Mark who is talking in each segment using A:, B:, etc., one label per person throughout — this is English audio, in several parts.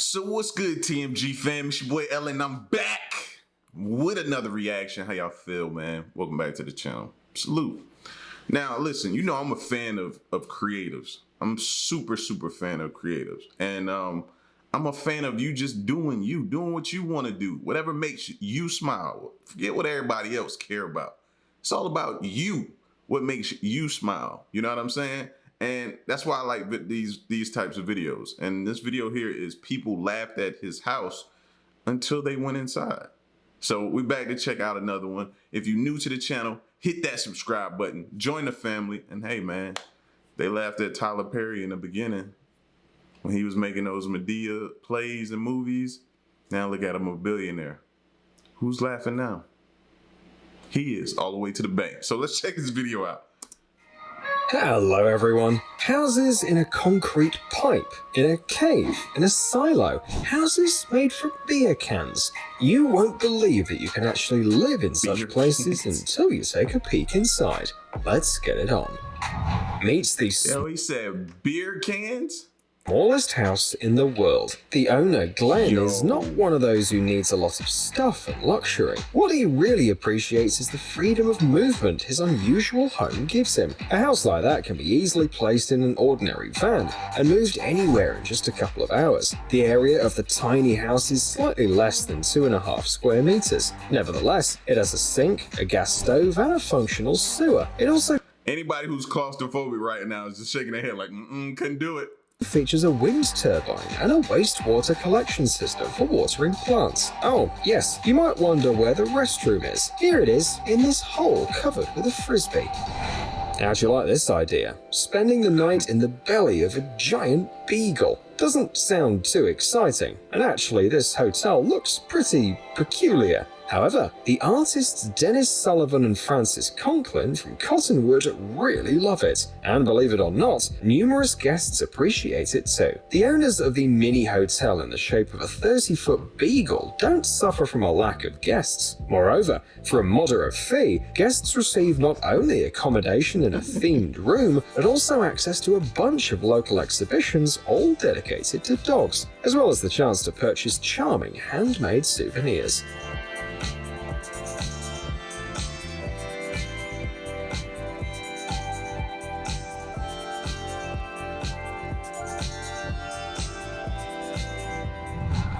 A: So what's good, TMG fam? It's your boy Ellen. I'm back with another reaction. How y'all feel, man? Welcome back to the channel. Salute. Now, listen, you know I'm a fan of creatives. I'm super fan of creatives. And I'm a fan of you just doing what you want to do. Whatever makes you smile. Forget what everybody else care about. It's all about you. What makes you smile. You know what I'm saying? And that's why I like these types of videos. And this video here is people laughed at his house until they went inside. So we're back to check out another one. If you're new to the channel, hit that subscribe button, join the family. And hey, man, they laughed at Tyler Perry in the beginning when he was making those Medea plays and movies. Now look at him, a billionaire. Who's laughing now? He is, all the way to the bank. So let's check this video out.
B: Hello everyone. Houses in a concrete pipe, in a cave, in a silo, houses made from beer cans. You won't believe that you can actually live in such places until you take a peek inside. Let's get it on. Meet the
A: Yo, he said beer cans?
B: smallest house in the world. The owner, Glenn, is not one of those who needs a lot of stuff and luxury. What he really appreciates is the freedom of movement his unusual home gives him. A house like that can be easily placed in an ordinary van and moved anywhere in just a couple of hours. The area of the tiny house is slightly less than 2.5 square meters. Nevertheless, it has a sink, a gas stove, and a functional sewer. It also
A: Anybody who's claustrophobic right now is just shaking their head like, couldn't do it.
B: features a wind turbine and a wastewater collection system for watering plants. Oh, yes, you might wonder where the restroom is. Here it is, in this hole covered with a frisbee. How'd you like this idea? Spending the night in the belly of a giant beagle. Doesn't sound too exciting, and actually this hotel looks pretty peculiar. However, the artists Dennis Sullivan and Francis Conklin from Cottonwood really love it, and believe it or not, numerous guests appreciate it too. The owners of the mini hotel in the shape of a 30-foot beagle don't suffer from a lack of guests. Moreover, for a moderate fee, guests receive not only accommodation in a themed room, but also access to a bunch of local exhibitions all dedicated to dogs, as well as the chance to purchase charming handmade souvenirs.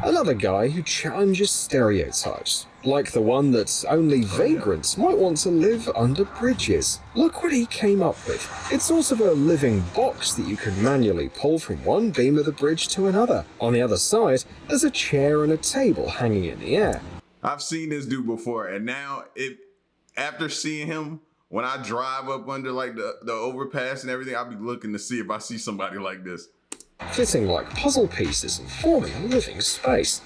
B: Another guy who challenges stereotypes, like the one that only vagrants might want to live under bridges. Look what he came up with. It's sort of a living box that you can manually pull from one beam of the bridge to another. On the other side, there's a chair and a table hanging in the air.
A: I've seen this dude before, and now after seeing him, when I drive up under like the overpass and everything, I'll be looking to see if I see somebody like this.
B: Fitting like puzzle pieces and forming a living space.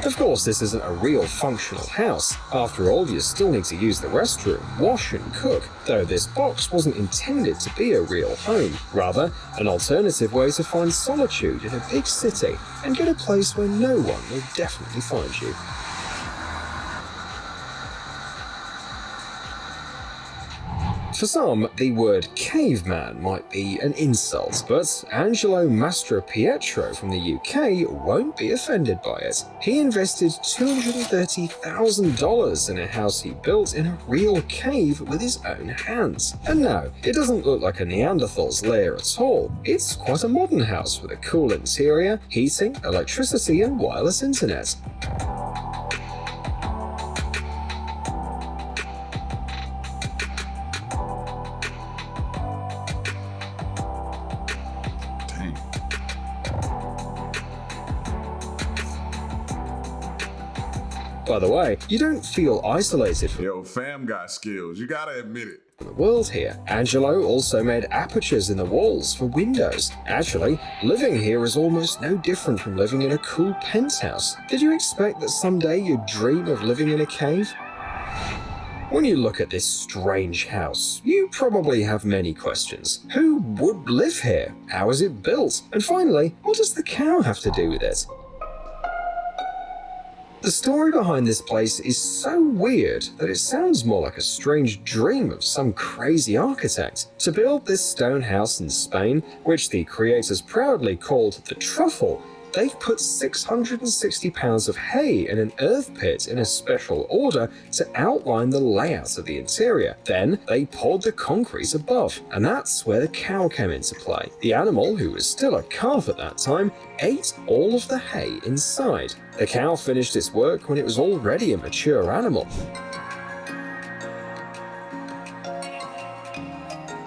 B: Of course, this isn't a real functional house. After all, you still need to use the restroom, wash and cook, though this box wasn't intended to be a real home. Rather, an alternative way to find solitude in a big city and get a place where no one will definitely find you. For some, the word caveman might be an insult, but Angelo Mastropietro from the UK won't be offended by it. He invested $230,000 in a house he built in a real cave with his own hands. And no, it doesn't look like a Neanderthal's lair at all. It's quite a modern house with a cool interior, heating, electricity, and wireless internet. By the way, you don't feel isolated from
A: Yo, fam got skills. You gotta admit it.
B: the world here. Angelo also made apertures in the walls for windows. Actually, living here is almost no different from living in a cool penthouse. Did you expect that someday you'd dream of living in a cave? When you look at this strange house, you probably have many questions. Who would live here? How is it built? And finally, what does the cow have to do with it? The story behind this place is so weird that it sounds more like a strange dream of some crazy architect. To build this stone house in Spain, which the creators proudly called the Truffle, they put 660 pounds of hay in an earth pit in a special order to outline the layout of the interior. Then they poured the concrete above, and that's where the cow came into play. The animal, who was still a calf at that time, ate all of the hay inside. The cow finished its work when it was already a mature animal.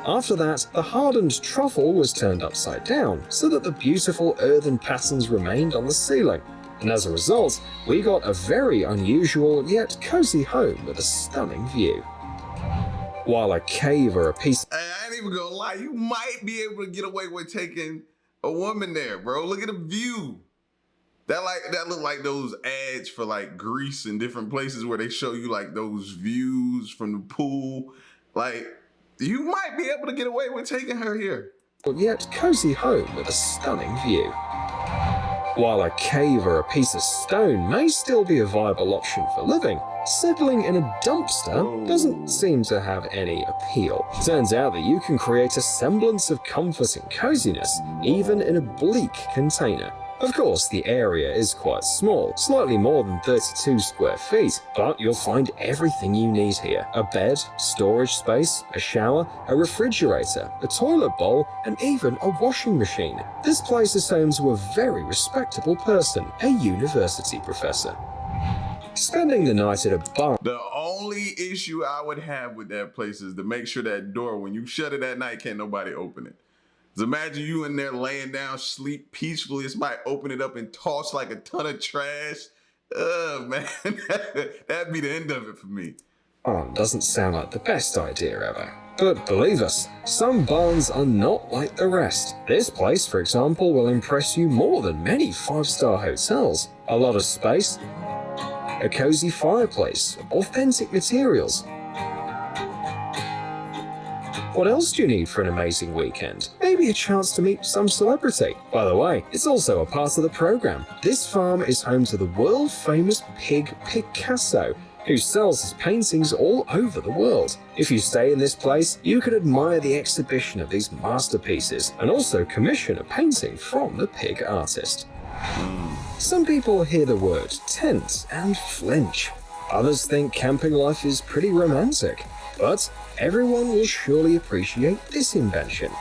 B: After that, the hardened truffle was turned upside down so that the beautiful earthen patterns remained on the ceiling. And as a result, we got a very unusual yet cozy home with a stunning view. While a cave or a piece...
A: Hey, I ain't even gonna lie, you might be able to get away with taking a woman there, bro. Look at the view. That look like those ads for like Greece and different places where they show you like those views from the pool. Like, you might be able to get away with taking her here.
B: Yet cozy home with a stunning view. While a cave or a piece of stone may still be a viable option for living, settling in a dumpster doesn't seem to have any appeal. Turns out that you can create a semblance of comfort and coziness even in a bleak container. Of course, the area is quite small, slightly more than 32 square feet, but you'll find everything you need here. A bed, storage space, a shower, a refrigerator, a toilet bowl, and even a washing machine. This place is home to a very respectable person, a university professor. Spending the night at a bar.
A: The only issue I would have with that place is to make sure that door, when you shut it at night, can't nobody open it. Imagine you in there laying down, sleep peacefully. It might open it up and toss like a ton of trash. Man, that'd be the end of it for me.
B: Doesn't sound like the best idea ever. But believe us, some barns are not like the rest. This place, for example, will impress you more than many 5-star hotels. A lot of space, a cozy fireplace, authentic materials. What else do you need for an amazing weekend? Maybe a chance to meet some celebrity. By the way, it's also a part of the program. This farm is home to the world-famous pig Picasso, who sells his paintings all over the world. If you stay in this place, you can admire the exhibition of these masterpieces and also commission a painting from the pig artist. Some people hear the word tent and flinch. Others think camping life is pretty romantic. But everyone will surely appreciate this invention.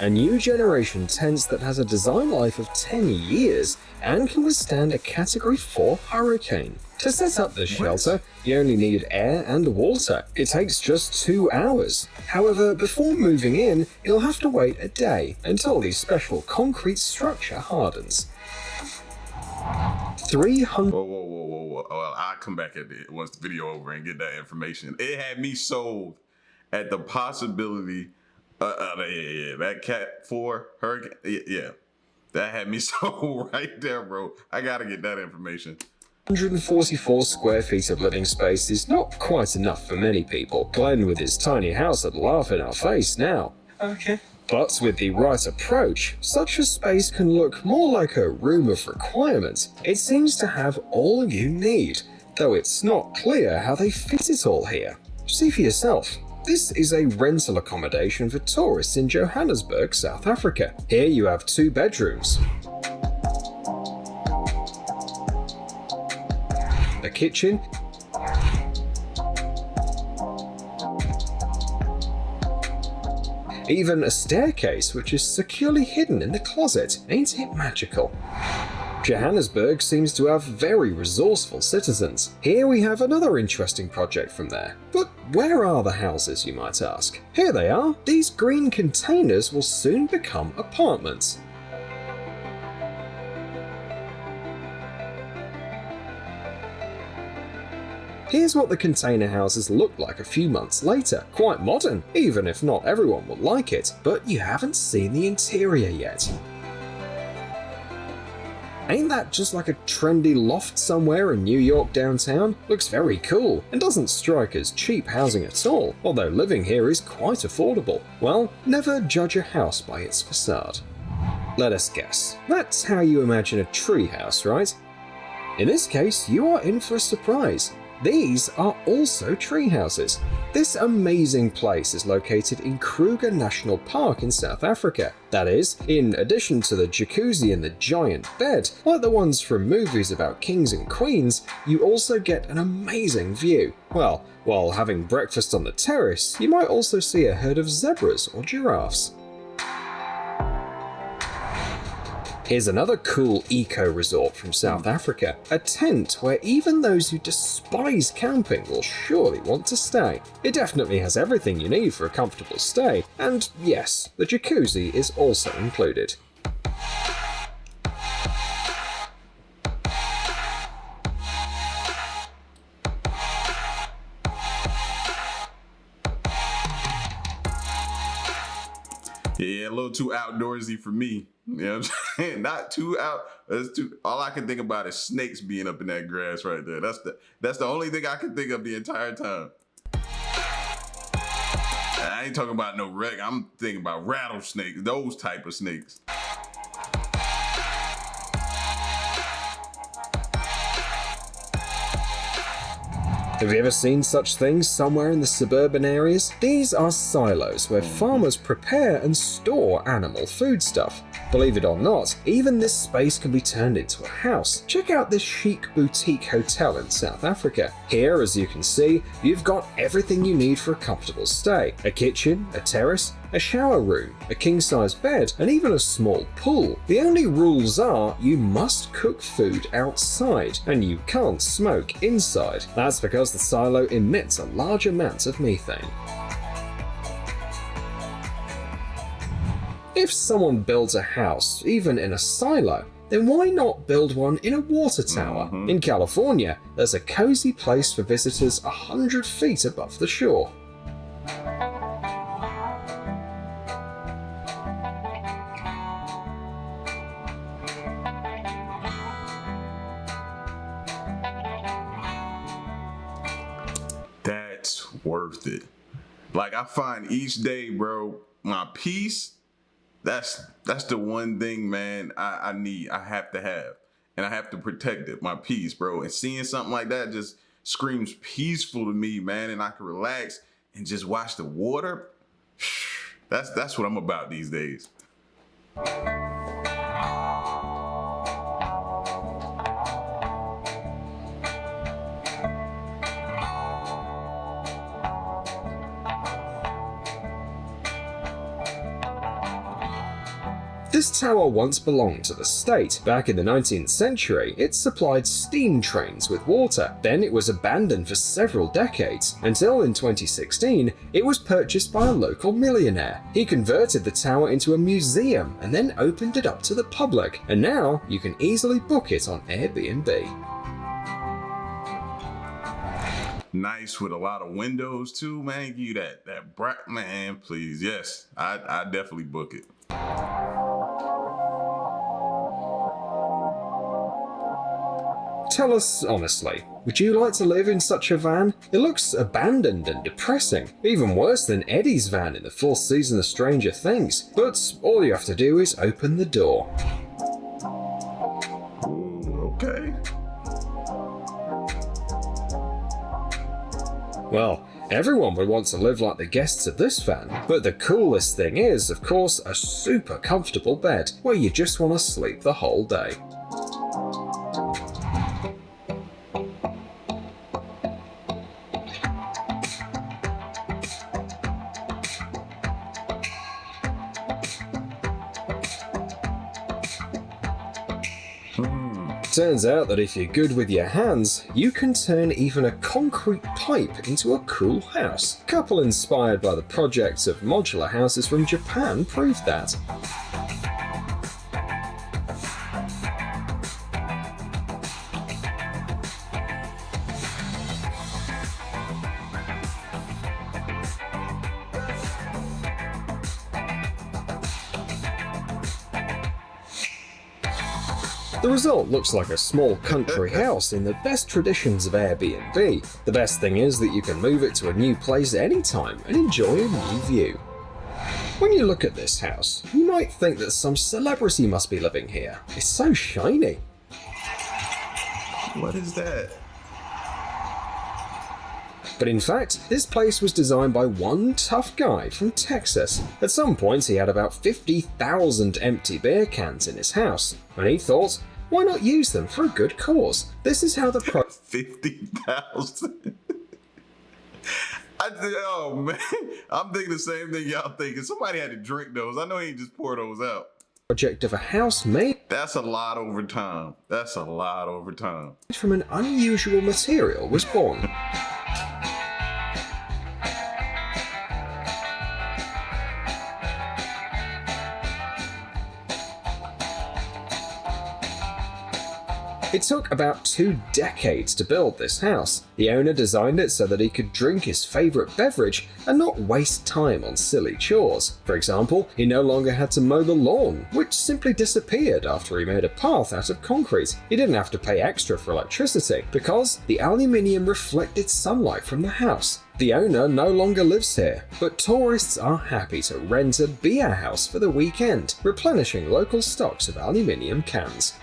B: A new generation tent that has a design life of 10 years and can withstand a Category 4 hurricane. To set up this shelter, you only need air and water. It takes just 2 hours. However, before moving in, you'll have to wait a day until the special concrete structure hardens. 300.
A: Whoa. Well, I'll come back at it once the video over and get that information. It had me sold at the possibility. That Cat 4 hurricane. Yeah. That had me sold right there, bro. I gotta get that information.
B: 144 square feet of living space is not quite enough for many people. Glenn with his tiny house would laugh in our face now. Okay. But with the right approach, such a space can look more like a room of requirement. It seems to have all you need, though it's not clear how they fit it all here. See for yourself. This is a rental accommodation for tourists in Johannesburg, South Africa. Here you have 2 bedrooms, a kitchen, even a staircase which is securely hidden in the closet. Ain't it magical? Johannesburg seems to have very resourceful citizens. Here we have another interesting project from there. But where are the houses, you might ask? Here they are. These green containers will soon become apartments. Here's what the container houses look like a few months later. Quite modern, even if not everyone will like it, but you haven't seen the interior yet. Ain't that just like a trendy loft somewhere in New York downtown? Looks very cool and doesn't strike as cheap housing at all, although living here is quite affordable. Well, never judge a house by its facade. Let us guess. That's how you imagine a treehouse, right? In this case, you are in for a surprise. These are also treehouses. This amazing place is located in Kruger National Park in South Africa. That is, in addition to the jacuzzi and the giant bed, like the ones from movies about kings and queens, you also get an amazing view. Well, while having breakfast on the terrace, you might also see a herd of zebras or giraffes. Here's another cool eco-resort from South Africa, a tent where even those who despise camping will surely want to stay. It definitely has everything you need for a comfortable stay, and yes, the jacuzzi is also included.
A: Yeah, a little too outdoorsy for me. You know what I'm saying? Not too out. All I can think about is snakes being up in that grass right there. That's the only thing I can think of the entire time. I ain't talking about no wreck. I'm thinking about rattlesnakes, those type of snakes.
B: Have you ever seen such things somewhere in the suburban areas? These are silos where farmers prepare and store animal foodstuff. Believe it or not, even this space can be turned into a house. Check out this chic boutique hotel in South Africa. Here, as you can see, you've got everything you need for a comfortable stay. A kitchen, a terrace, a shower room, a king-size bed, and even a small pool. The only rules are you must cook food outside, and you can't smoke inside. That's because the silo emits a large amount of methane. If someone builds a house, even in a silo, then why not build one in a water tower? In California, there's a cozy place for visitors 100 feet above the shore.
A: That's worth it. Like, I find each day, bro, my peace. That's the one thing, man, I need, I have to have. And I have to protect it, my peace, bro. And seeing something like that just screams peaceful to me, man. And I can relax and just watch the water. That's what I'm about these days.
B: This tower once belonged to the state. Back in the 19th century, it supplied steam trains with water. Then it was abandoned for several decades, until in 2016, it was purchased by a local millionaire. He converted the tower into a museum and then opened it up to the public, and now you can easily book it on Airbnb.
A: Nice with a lot of windows too, man. Give you that bright, man, please. Yes, I definitely book it.
B: Tell us honestly, would you like to live in such a van? It looks abandoned and depressing, even worse than Eddie's van in the 4th season of Stranger Things. But all you have to do is open the door.
A: Ooh, okay.
B: Well, everyone would want to live like the guests of this van, but the coolest thing is, of course, a super comfortable bed where you just want to sleep the whole day. Turns out that if you're good with your hands, you can turn even a concrete pipe into a cool house. A couple inspired by the projects of modular houses from Japan proved that. The result looks like a small country house in the best traditions of Airbnb. The best thing is that you can move it to a new place anytime and enjoy a new view. When you look at this house, you might think that some celebrity must be living here. It's so shiny.
A: What is that?
B: But in fact, this place was designed by one tough guy from Texas. At some point, he had about 50,000 empty beer cans in his house, and he thought, why not use them for a good cause? This is how the
A: 50,000. Oh man, I'm thinking the same thing y'all thinking. Somebody had to drink those. I know he ain't just pour those out.
B: Project of a house made.
A: That's a lot over time. That's a lot over time.
B: From an unusual material was born. It took about 2 decades to build this house. The owner designed it so that he could drink his favourite beverage and not waste time on silly chores. For example, he no longer had to mow the lawn, which simply disappeared after he made a path out of concrete. He didn't have to pay extra for electricity because the aluminium reflected sunlight from the house. The owner no longer lives here, but tourists are happy to rent a beer house for the weekend, replenishing local stocks of aluminium cans.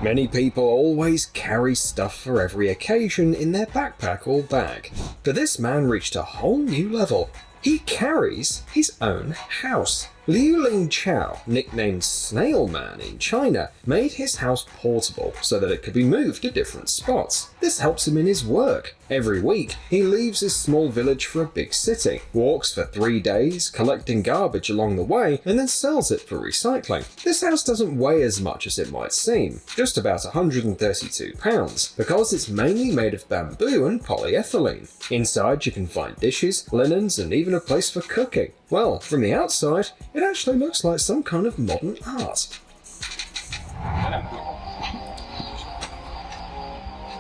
B: Many people always carry stuff for every occasion in their backpack or bag, but this man reached a whole new level. He carries his own house. Liu Ling Chao, nicknamed Snail Man in China, made his house portable so that it could be moved to different spots. This helps him in his work. Every week, he leaves his small village for a big city, walks for 3 days, collecting garbage along the way, and then sells it for recycling. This house doesn't weigh as much as it might seem, just about 132 pounds, because it's mainly made of bamboo and polyethylene. Inside you can find dishes, linens, and even a place for cooking. Well, from the outside, it actually looks like some kind of modern art.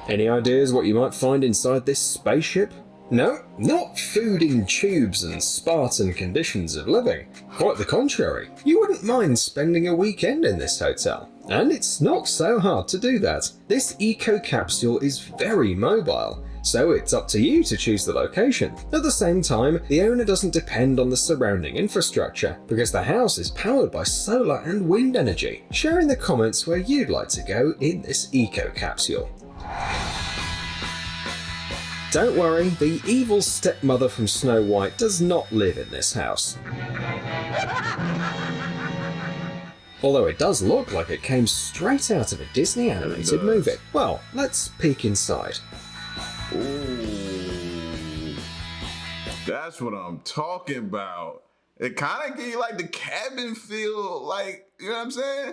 B: Any ideas what you might find inside this spaceship? No, not food in tubes and Spartan conditions of living. Quite the contrary. You wouldn't mind spending a weekend in this hotel. And it's not so hard to do that. This eco capsule is very mobile, so it's up to you to choose the location. At the same time, the owner doesn't depend on the surrounding infrastructure, because the house is powered by solar and wind energy. Share in the comments where you'd like to go in this eco capsule. Don't worry, the evil stepmother from Snow White does not live in this house. Although it does look like it came straight out of a Disney animated movie. Well, let's peek inside.
A: Ooh, that's what I'm talking about. It kind of give you like the cabin feel, like, you know what I'm saying?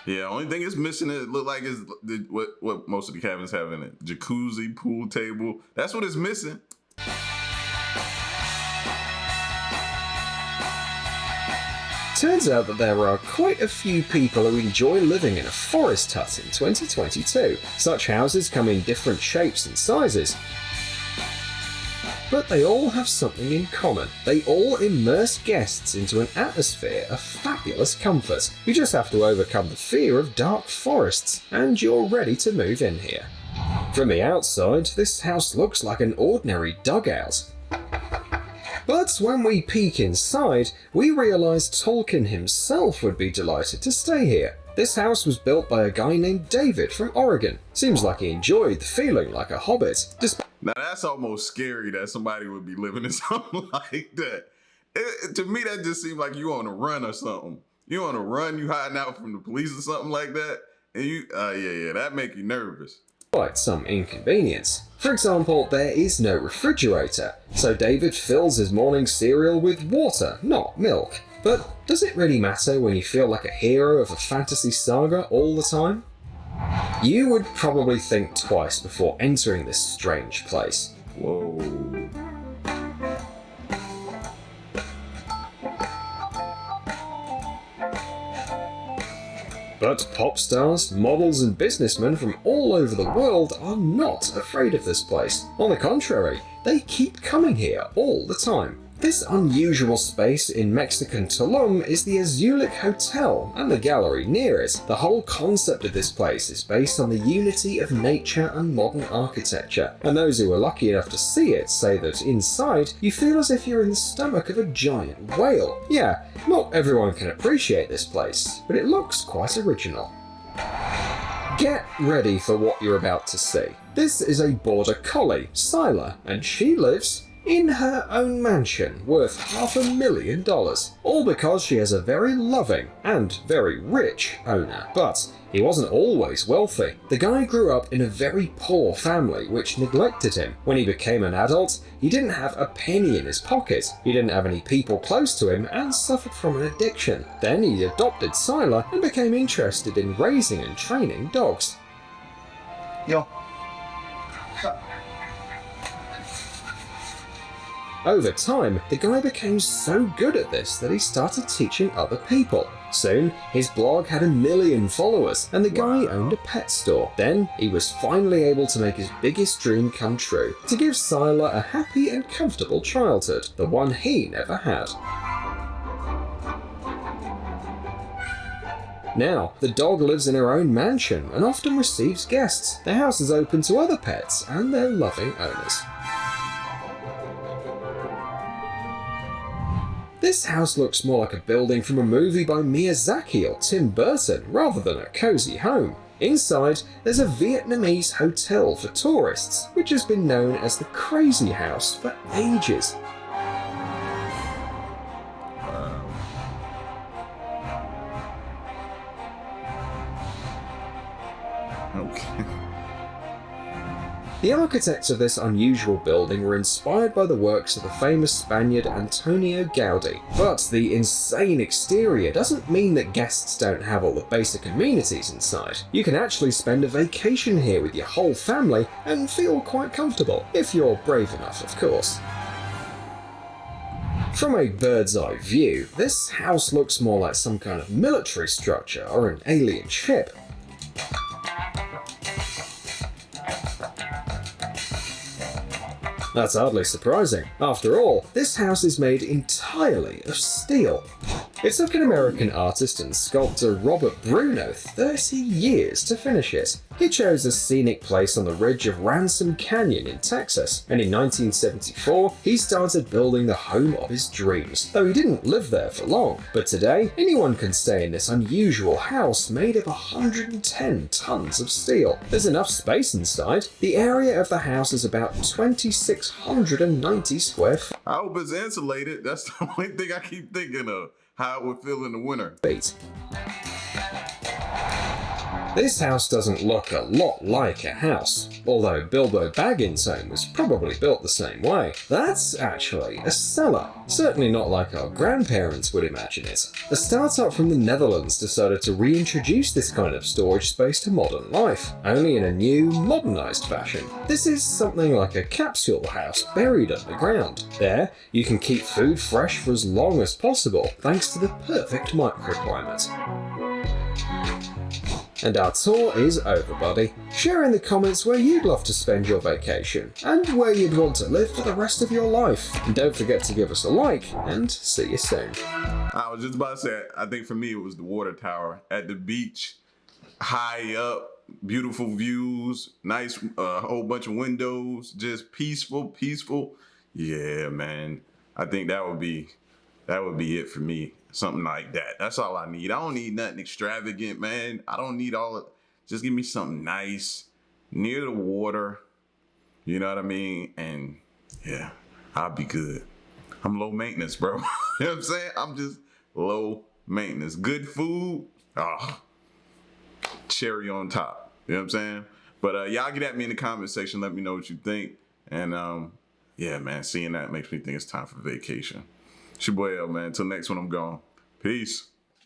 A: Yeah, only thing it's missing, it look like, is what most of the cabins have in it. Jacuzzi, pool table. That's what it's missing.
B: Turns out that there are quite a few people who enjoy living in a forest hut in 2022. Such houses come in different shapes and sizes, but they all have something in common. They all immerse guests into an atmosphere of fabulous comfort. You just have to overcome the fear of dark forests, and you're ready to move in here. From the outside, this house looks like an ordinary dugout. But when we peek inside, we realise Tolkien himself would be delighted to stay here. This house was built by a guy named David from Oregon. Seems like he enjoyed the feeling like a hobbit.
A: Now that's almost scary that somebody would be living in something like that. To me, that just seemed like you on a run or something. You on a run, you hiding out from the police or something like that, and you, yeah, that make you nervous.
B: Quite some inconvenience. For example, there is no refrigerator, so David fills his morning cereal with water, not milk. But does it really matter when you feel like a hero of a fantasy saga all the time? You would probably think twice before entering this strange place.
A: Whoa.
B: But pop stars, models, and businessmen from all over the world are not afraid of this place. On the contrary, they keep coming here all the time. This unusual space in Mexican Tulum is the Azulic Hotel and the gallery near it. The whole concept of this place is based on the unity of nature and modern architecture, and those who are lucky enough to see it say that inside you feel as if you're in the stomach of a giant whale. Yeah, not everyone can appreciate this place, but it looks quite original. Get ready for what you're about to see. This is a border collie, Syla, and she lives in her own mansion worth $500,000, all because she has a very loving and very rich owner. But he wasn't always wealthy. The guy grew up in a very poor family which neglected him. When he became an adult, he didn't have a penny in his pocket, he didn't have any people close to him, and suffered from an addiction. Then he adopted Syla and became interested in raising and training dogs.
C: Yo.
B: Over time, the guy became so good at this that he started teaching other people. Soon, his blog had 1 million followers, and the guy owned a pet store. Then, he was finally able to make his biggest dream come true, to give Syla a happy and comfortable childhood, the one he never had. Now, the dog lives in her own mansion and often receives guests. The house is open to other pets and their loving owners. This house looks more like a building from a movie by Miyazaki or Tim Burton rather than a cozy home. Inside, there's a Vietnamese hotel for tourists, which has been known as the Crazy House for ages.
A: Okay.
B: The architects of this unusual building were inspired by the works of the famous Spaniard Antonio Gaudí. But the insane exterior doesn't mean that guests don't have all the basic amenities inside. You can actually spend a vacation here with your whole family and feel quite comfortable, if you're brave enough, of course. From a bird's eye view, this house looks more like some kind of military structure or an alien ship. That's hardly surprising. After all, this house is made entirely of steel. It took an American artist and sculptor Robert Bruno 30 years to finish it. He chose a scenic place on the ridge of Ransom Canyon in Texas, and in 1974, he started building the home of his dreams, though he didn't live there for long. But today, anyone can stay in this unusual house made of 110 tons of steel. There's enough space inside. The area of the house is about 2,690 square feet.
A: I hope it's insulated. That's the only thing I keep thinking of. How it would feel in the winter.
B: This house doesn't look a lot like a house, although Bilbo Baggins' home was probably built the same way. That's actually a cellar, certainly not like our grandparents would imagine it. A startup from the Netherlands decided to reintroduce this kind of storage space to modern life, only in a new, modernised fashion. This is something like a capsule house buried underground. There, you can keep food fresh for as long as possible, thanks to the perfect microclimate. And our tour is over, buddy. Share in the comments where you'd love to spend your vacation, and where you'd want to live for the rest of your life. And don't forget to give us a like, and see you soon.
A: I was just about to say, I think for me it was the water tower at the beach, high up, beautiful views, nice, whole bunch of windows, just peaceful. Yeah, man. I think that would be it for me. Something like that. That's all I need. I don't need nothing extravagant, man. I don't need all of, just give me something nice, near the water. You know what I mean? And yeah, I'll be good. I'm low maintenance, bro. You know what I'm saying? I'm just low maintenance. Good food, cherry on top. You know what I'm saying? But y'all get at me in the comment section. Let me know what you think. And yeah, man, seeing that makes me think it's time for vacation. It's your boy L, man. Until next one, I'm gone. Peace.